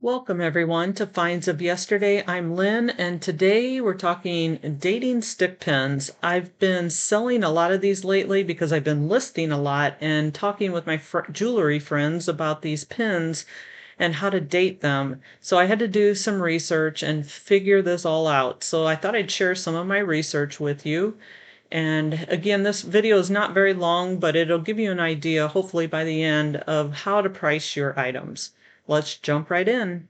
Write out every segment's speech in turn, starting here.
Welcome everyone to Finds of Yesterday. I'm Lynn, and today we're talking dating stick pins. I've been selling a lot of these lately because I've been listing a lot and talking with my jewelry friends about these pins and how to date them. So I had to do some research and figure this all out. So I thought I'd share some of my research with you. And again, this video is not very long, but it'll give you an idea, hopefully by the end, of how to price your items. Let's jump right in.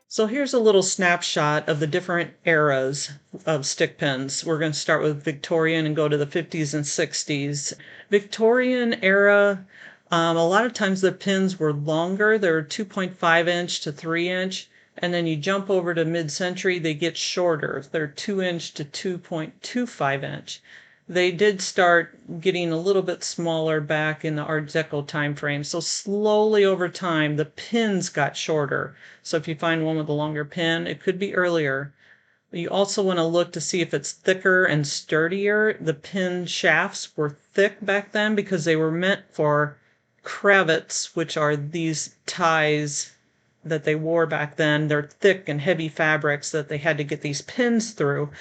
So here's a little snapshot of the different eras of stick pins. We're going to start with Victorian and go to the 50s and 60s. Victorian era, a lot of times the pins were longer. They're 2.5 inch to 3 inch. And then you jump over to mid-century, they get shorter. They're 2 inch to 2.25 inch. They did start getting a little bit smaller back in the Art Deco time frame. So slowly over time, the pins got shorter. So if you find one with a longer pin, it could be earlier. You also want to look to see if it's thicker and sturdier. The pin shafts were thick back then because they were meant for cravats, which are these ties that they wore back then. They're thick and heavy fabrics that they had to get these pins through.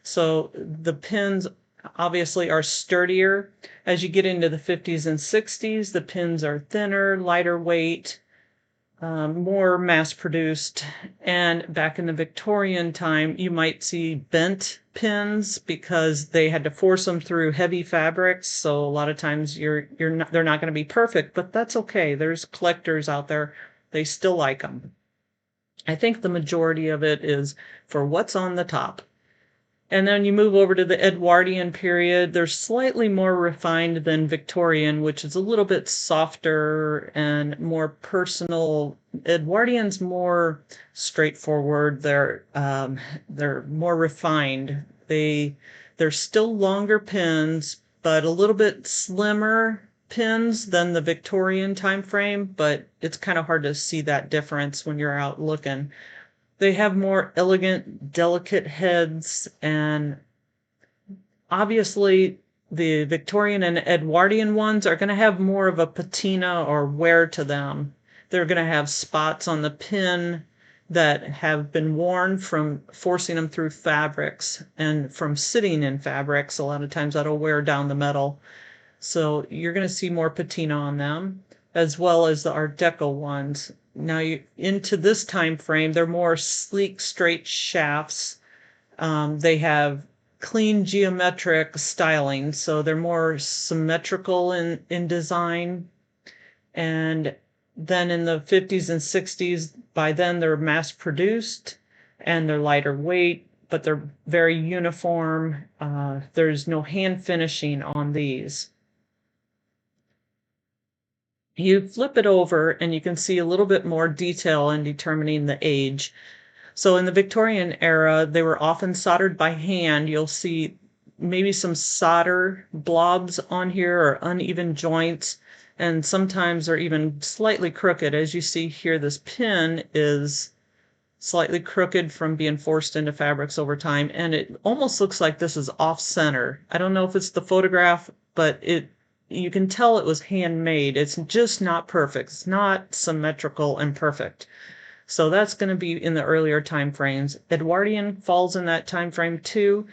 So the pins obviously are sturdier. As you get into the 50s and 60s, the pins are thinner, lighter weight, more mass-produced. And back in the Victorian time, you might see bent pins because they had to force them through heavy fabrics. So a lot of times they're not going to be perfect, but that's okay. There's collectors out there. They still like them. I think the majority of it is for what's on the top. And then you move over to the Edwardian period. They're slightly more refined than Victorian, which is a little bit softer and more personal. Edwardian's more straightforward. They're more refined. They're still longer pins, but a little bit slimmer pins than the Victorian time frame, but it's kind of hard to see that difference when you're out looking. They have more elegant, delicate heads, and obviously the Victorian and Edwardian ones are going to have more of a patina or wear to them. They're going to have spots on the pin that have been worn from forcing them through fabrics and from sitting in fabrics. A lot of times that'll wear down the metal. So you're going to see more patina on them, as well as the Art Deco ones. Now, into this time frame, they're more sleek, straight shafts. They have clean geometric styling, so they're more symmetrical in design. And then in the 50s and 60s, by then they're mass-produced, and they're lighter weight, but they're very uniform. There's no hand finishing on these. You flip it over and you can see a little bit more detail in determining the age. So in the Victorian era, they were often soldered by hand. You'll see maybe some solder blobs on here or uneven joints, and sometimes they're even slightly crooked. As you see here, this pin is slightly crooked from being forced into fabrics over time, and it almost looks like this is off center. I don't know if it's the photograph, but you can tell it was handmade. It's just not perfect. It's not symmetrical and perfect. So that's going to be in the earlier time frames. Edwardian falls in that time frame too,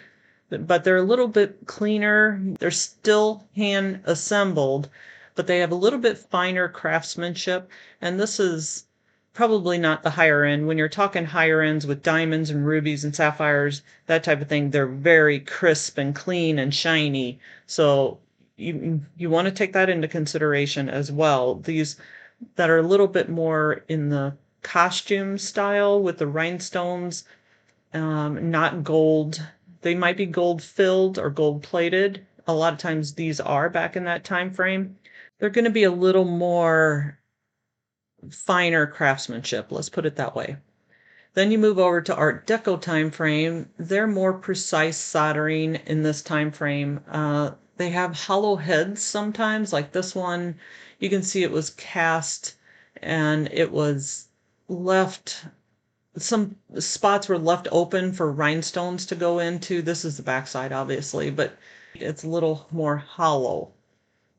but they're a little bit cleaner. They're still hand assembled, but they have a little bit finer craftsmanship. And this is probably not the higher end. When you're talking higher ends with diamonds and rubies and sapphires, that type of thing, they're very crisp and clean and shiny. So you want to take that into consideration as well. These that are a little bit more in the costume style with the rhinestones, not gold. They might be gold filled or gold plated. A lot of times these are back in that time frame. They're going to be a little more finer craftsmanship, let's put it that way. Then you move over to Art Deco time frame. They're more precise soldering in this time frame. They have hollow heads sometimes, like this one. You can see it was cast and it was left some spots were left open for rhinestones to go into. This is the backside, obviously, but it's a little more hollow.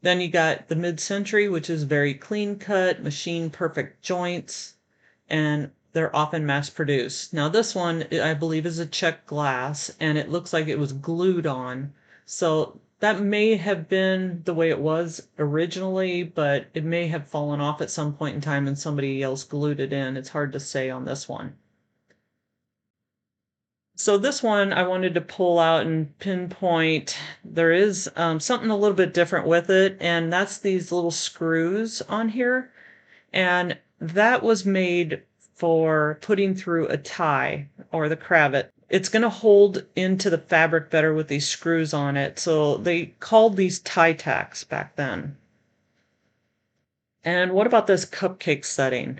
Then you got the mid-century, which is very clean cut, machine perfect joints, and they're often mass produced. Now this one, I believe, is a check glass, and it looks like it was glued on. So that may have been the way it was originally, but it may have fallen off at some point in time and somebody else glued it in. It's hard to say on this one. So this one I wanted to pull out and pinpoint. There is something a little bit different with it, and that's these little screws on here. And that was made for putting through a tie or the cravat. It's going to hold into the fabric better with these screws on it. So they called these tie tacks back then. And what about this cupcake setting?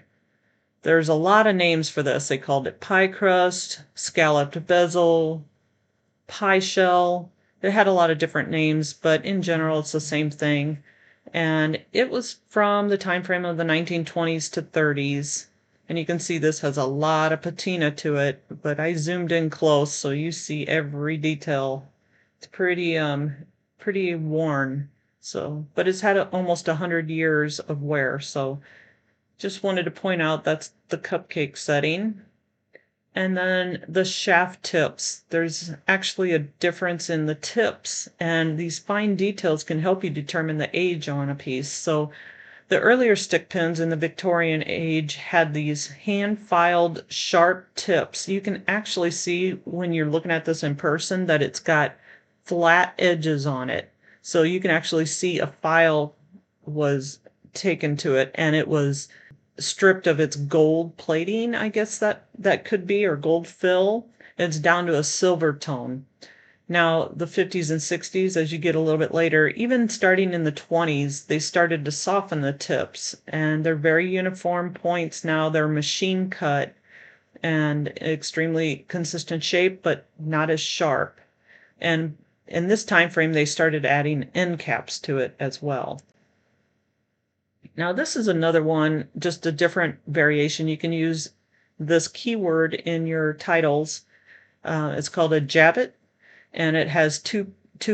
There's a lot of names for this. They called it pie crust, scalloped bezel, pie shell. It had a lot of different names, but in general, it's the same thing. And it was from the time frame of the 1920s to 30s. And you can see this has a lot of patina to it, but I zoomed in close so you see every detail. It's pretty worn. So, but it's had almost 100 years of wear, so just wanted to point out that's the cupcake setting. And then the shaft tips. There's actually a difference in the tips, and these fine details can help you determine the age on a piece. So the earlier stick pins in the Victorian age had these hand-filed sharp tips. You can actually see when you're looking at this in person that it's got flat edges on it. So you can actually see a file was taken to it, and it was stripped of its gold plating, I guess that could be, or gold fill. It's down to a silver tone. Now, the 50s and 60s, as you get a little bit later, even starting in the 20s, they started to soften the tips, and they're very uniform points now. They're machine cut and extremely consistent shape, but not as sharp. And in this time frame, they started adding end caps to it as well. Now this is another one, just a different variation. You can use this keyword in your titles. It's called a jabbet, and it has two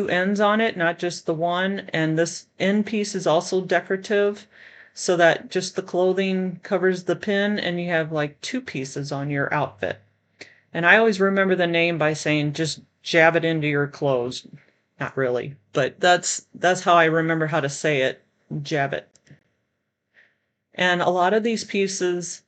ends on it, not just the one. And this end piece is also decorative, so that just the clothing covers the pin, and you have like two pieces on your outfit. And I always remember the name by saying just jab it into your clothes. Not really, but that's how I remember how to say it, jab it. And a lot of these pieces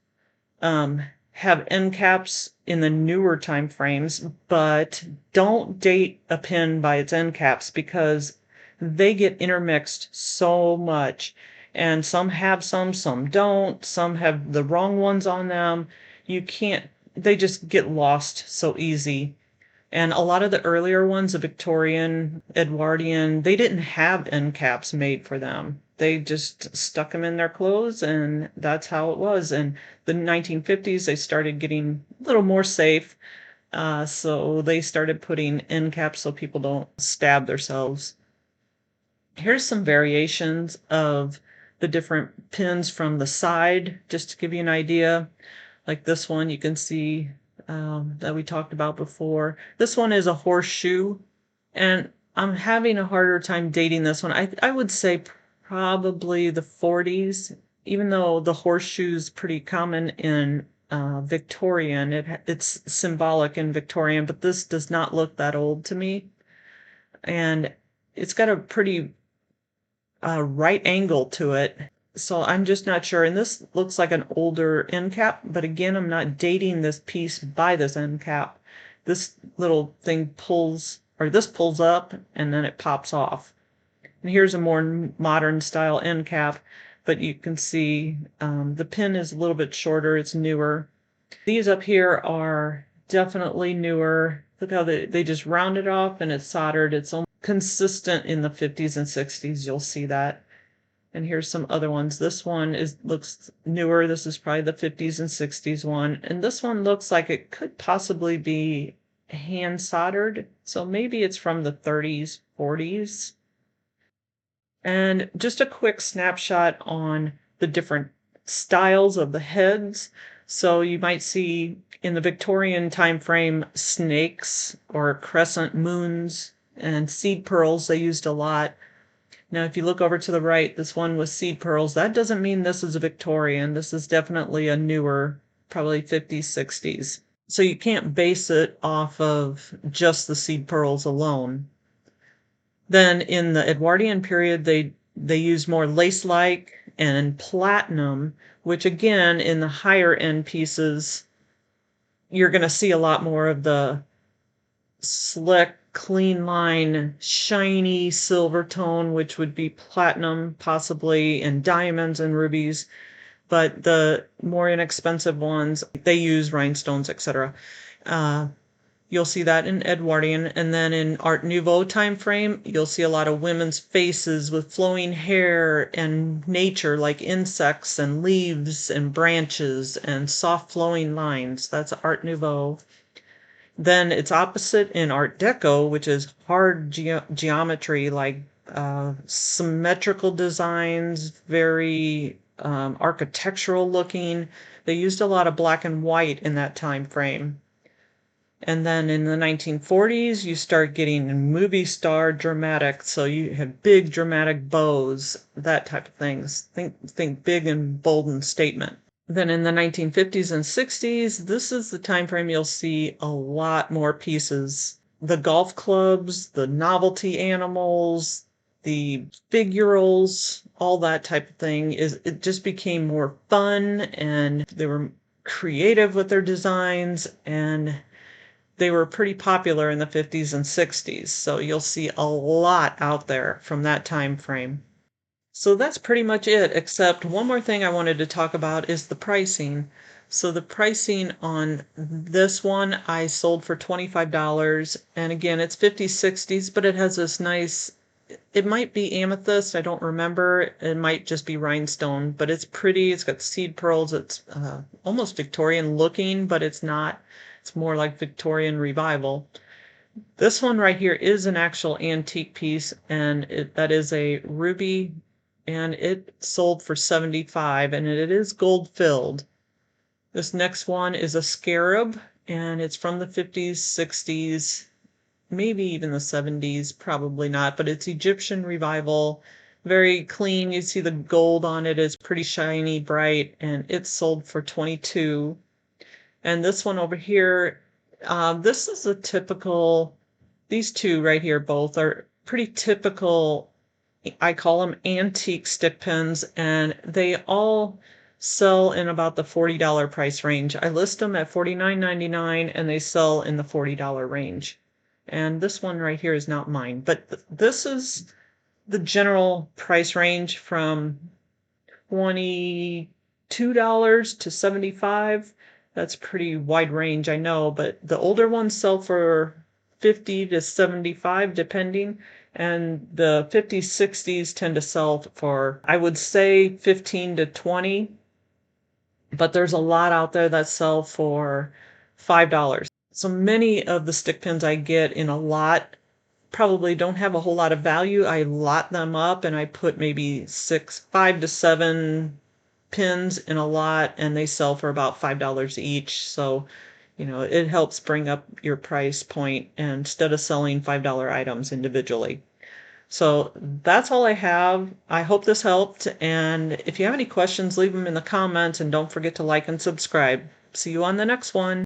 have end caps in the newer time frames, but don't date a pin by its end caps because they get intermixed so much. And some have some don't, some have the wrong ones on them. You can't, they just get lost so easy. And a lot of the earlier ones, the Victorian, Edwardian, they didn't have end caps made for them. They just stuck them in their clothes, and that's how it was. And the 1950s, they started getting a little more safe. So they started putting end caps so people don't stab themselves. Here's some variations of the different pins from the side, just to give you an idea. Like this one, you can see that we talked about before. This one is a horseshoe, and I'm having a harder time dating this one. I would say probably the 40s, even though the horseshoe's pretty common in Victorian. It's symbolic in Victorian, but this does not look that old to me. And it's got a pretty right angle to it. So I'm just not sure. And this looks like an older end cap, but again, I'm not dating this piece by this end cap. This little thing pulls, or this pulls up and then it pops off. And here's a more modern style end cap, but you can see the pin is a little bit shorter. It's newer. These up here are definitely newer. Look how they just round it off and it's soldered. It's consistent in the 50s and 60s. You'll see that. And here's some other ones. This one looks newer. This is probably the 50s and 60s one. And this one looks like it could possibly be hand soldered. So maybe it's from the 30s, 40s. And just a quick snapshot on the different styles of the heads. So you might see in the Victorian time frame, snakes or crescent moons and seed pearls they used a lot. Now, if you look over to the right, this one with seed pearls, that doesn't mean this is a Victorian. This is definitely a newer, probably 50s, 60s. So you can't base it off of just the seed pearls alone. Then in the Edwardian period, they used more lace-like and platinum, which again, in the higher end pieces, you're going to see a lot more of the slick, clean line, shiny silver tone, which would be platinum possibly, and diamonds and rubies. But the more inexpensive ones, they use rhinestones, etc. You'll see that in Edwardian, and then in Art Nouveau time frame, you'll see a lot of women's faces with flowing hair and nature like insects and leaves and branches and soft flowing lines. That's Art Nouveau. Then it's opposite in Art Deco, which is hard geometry, like symmetrical designs, very architectural looking. They used a lot of black and white in that time frame. And then in the 1940s, you start getting movie star dramatic. So you have big dramatic bows, that type of things. Think big and bold and statement. Then in the 1950s and 60s, this is the time frame you'll see a lot more pieces. The golf clubs, the novelty animals, the figurals, all that type of thing. It just became more fun, and they were creative with their designs, and they were pretty popular in the 50s and 60s. So you'll see a lot out there from that time frame. So that's pretty much it, except one more thing I wanted to talk about is the pricing. So the pricing on this one I sold for $25, and again, it's 50s, 60s, but it has this nice, it might be amethyst, I don't remember. It might just be rhinestone, but it's pretty. It's got seed pearls. It's almost Victorian looking, but it's not. It's more like Victorian revival. This one right here is an actual antique piece, and that is a ruby, and it sold for $75, and it is gold filled. This next one is a scarab, and it's from the 50s, 60s, maybe even the 70s, probably not, but it's Egyptian revival, very clean. You see the gold on it is pretty shiny, bright, and it sold for $22. And this one over here, this is a typical, these two right here both are pretty typical, I call them antique stick pins, and they all sell in about the $40 price range. I list them at $49.99, and they sell in the $40 range. And this one right here is not mine, but this is the general price range from $22 to $75. That's pretty wide range, I know, but the older ones sell for $50 to $75 depending, and the 50s, 60s tend to sell for, I would say, $15 to $20, but there's a lot out there that sell for $5. So many of the stick pins I get in a lot probably don't have a whole lot of value. I lot them up and I put maybe 5 to 7 pins in a lot, and they sell for about $5 each. So, it helps bring up your price point instead of selling $5 items individually. So that's all I have. I hope this helped. And if you have any questions, leave them in the comments, and don't forget to like and subscribe. See you on the next one.